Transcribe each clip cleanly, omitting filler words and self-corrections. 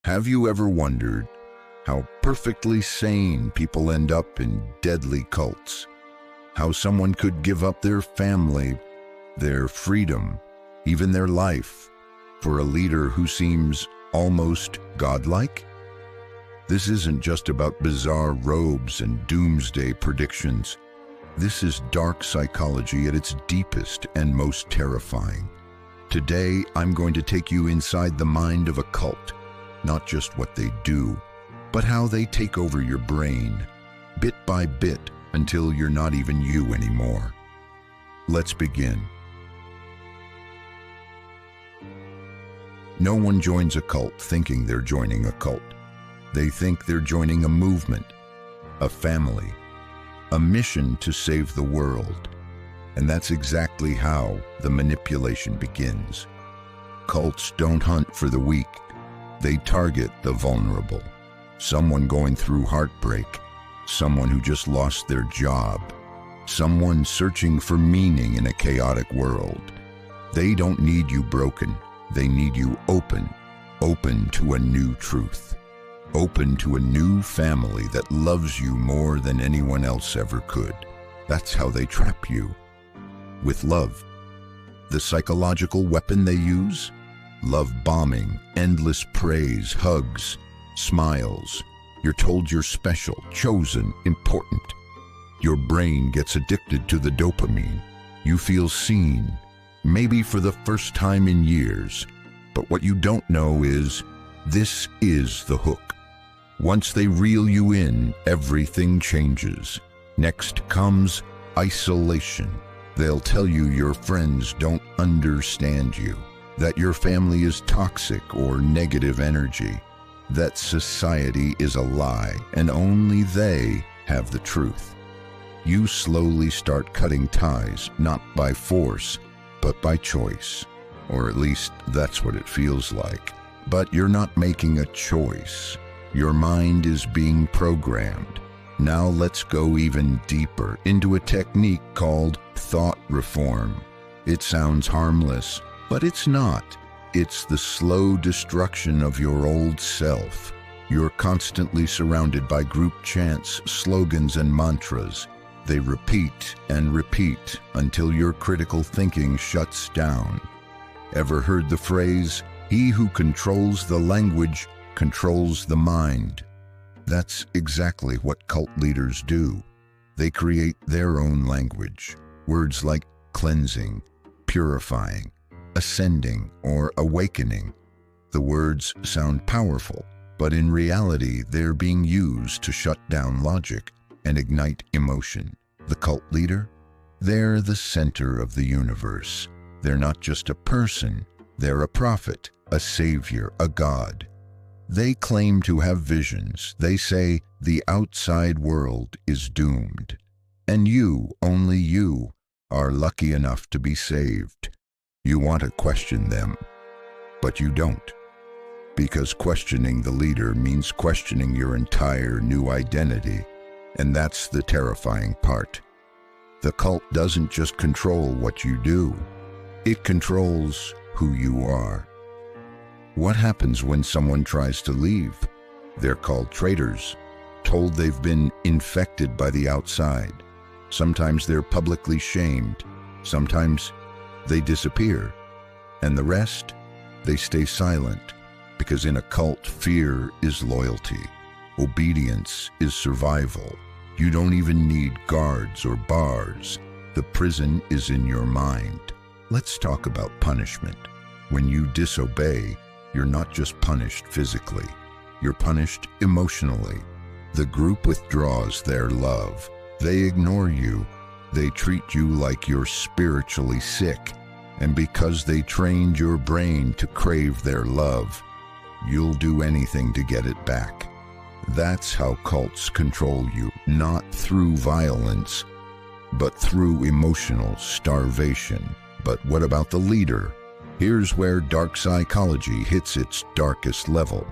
Have you ever wondered how perfectly sane people end up in deadly cults? How someone could give up their family, their freedom, even their life, for a leader who seems almost godlike? This isn't just about bizarre robes and doomsday predictions. This is dark psychology at its deepest and most terrifying. Today, I'm going to take you inside the mind of a cult, not just what they do, but how they take over your brain, bit by bit, until you're not even you anymore. Let's begin. No one joins a cult thinking they're joining a cult. They think they're joining a movement, a family, a mission to save the world. And that's exactly how the manipulation begins. Cults don't hunt for the weak. They target the vulnerable. Someone going through heartbreak, someone who just lost their job, someone searching for meaning in a chaotic world. They don't need you broken. They need you open to a new truth, open to a new family that loves you more than anyone else ever could. That's how they trap you. With love. The psychological weapon they use? Love bombing, endless praise, hugs, smiles. You're told you're special, chosen, important. Your brain gets addicted to the dopamine. You feel seen, maybe for the first time in years. But what you don't know is, this is the hook. Once they reel you in, everything changes. Next comes isolation. They'll tell you your friends don't understand you, that your family is toxic or negative energy, that society is a lie and only they have the truth. You slowly start cutting ties, not by force, but by choice. Or at least that's what it feels like. But you're not making a choice. Your mind is being programmed. Now let's go even deeper into a technique called thought reform. It sounds harmless, but it's not. It's the slow destruction of your old self. You're constantly surrounded by group chants, slogans, and mantras. They repeat and repeat until your critical thinking shuts down. Ever heard the phrase, "He who controls the language controls the mind"? That's exactly what cult leaders do. They create their own language. Words like cleansing, purifying, ascending, or awakening. The words sound powerful, but in reality, they're being used to shut down logic and ignite emotion. The cult leader? They're the center of the universe. They're not just a person. They're a prophet, a savior, a god. They claim to have visions. They say the outside world is doomed. And you, only you, are lucky enough to be saved. You want to question them, but you don't. Because questioning the leader means questioning your entire new identity. And that's the terrifying part. The cult doesn't just control what you do. It controls who you are. What happens when someone tries to leave? They're called traitors, told they've been infected by the outside. Sometimes they're publicly shamed. Sometimes they disappear. And the rest? They stay silent. Because in a cult, fear is loyalty. Obedience is survival. You don't even need guards or bars. The prison is in your mind. Let's talk about punishment. When you disobey, you're not just punished physically. You're punished emotionally. The group withdraws their love. They ignore you. They treat you like you're spiritually sick. And because they trained your brain to crave their love, you'll do anything to get it back. That's how cults control you, not through violence, but through emotional starvation. But what about the leader? Here's where dark psychology hits its darkest level.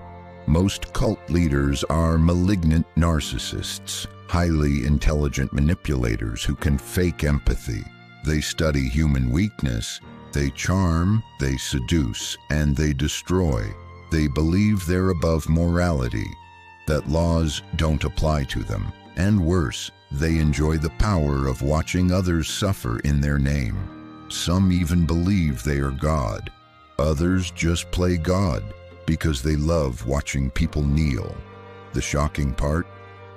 Most cult leaders are malignant narcissists, highly intelligent manipulators who can fake empathy. They study human weakness, they charm, they seduce, and they destroy. They believe they're above morality, that laws don't apply to them. And worse, they enjoy the power of watching others suffer in their name. Some even believe they are God. Others just play God because they love watching people kneel. The shocking part?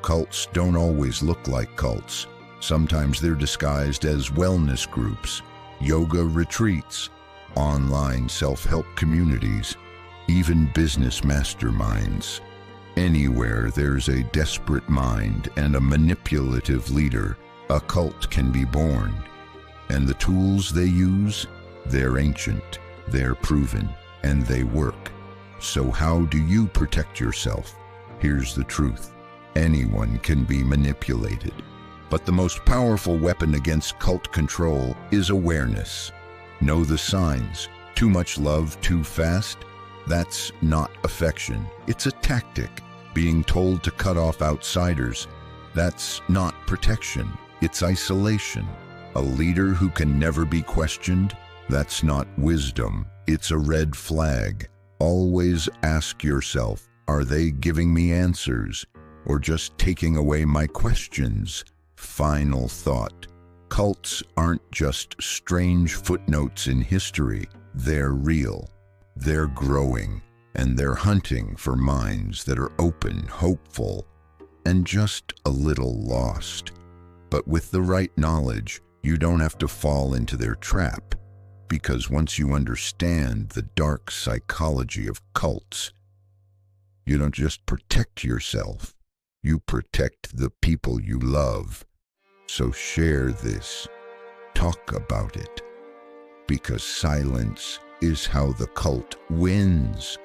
Cults don't always look like cults. Sometimes they're disguised as wellness groups, yoga retreats, online self-help communities, even business masterminds. Anywhere there's a desperate mind and a manipulative leader, a cult can be born. And the tools they use? They're ancient, they're proven, and they work. So how do you protect yourself? Here's the truth. Anyone can be manipulated. But the most powerful weapon against cult control is awareness. Know the signs. Too much love too fast? That's not affection. It's a tactic. Being told to cut off outsiders? That's not protection. It's isolation. A leader who can never be questioned? That's not wisdom. It's a red flag. Always ask yourself, are they giving me answers or just taking away my questions? Final thought. Cults aren't just strange footnotes in history. They're real. They're growing, and they're hunting for minds that are open, hopeful, and just a little lost. But with the right knowledge, you don't have to fall into their trap, because once you understand the dark psychology of cults, you don't just protect yourself, you protect the people you love. So share this, talk about it, because silence is how the cult wins.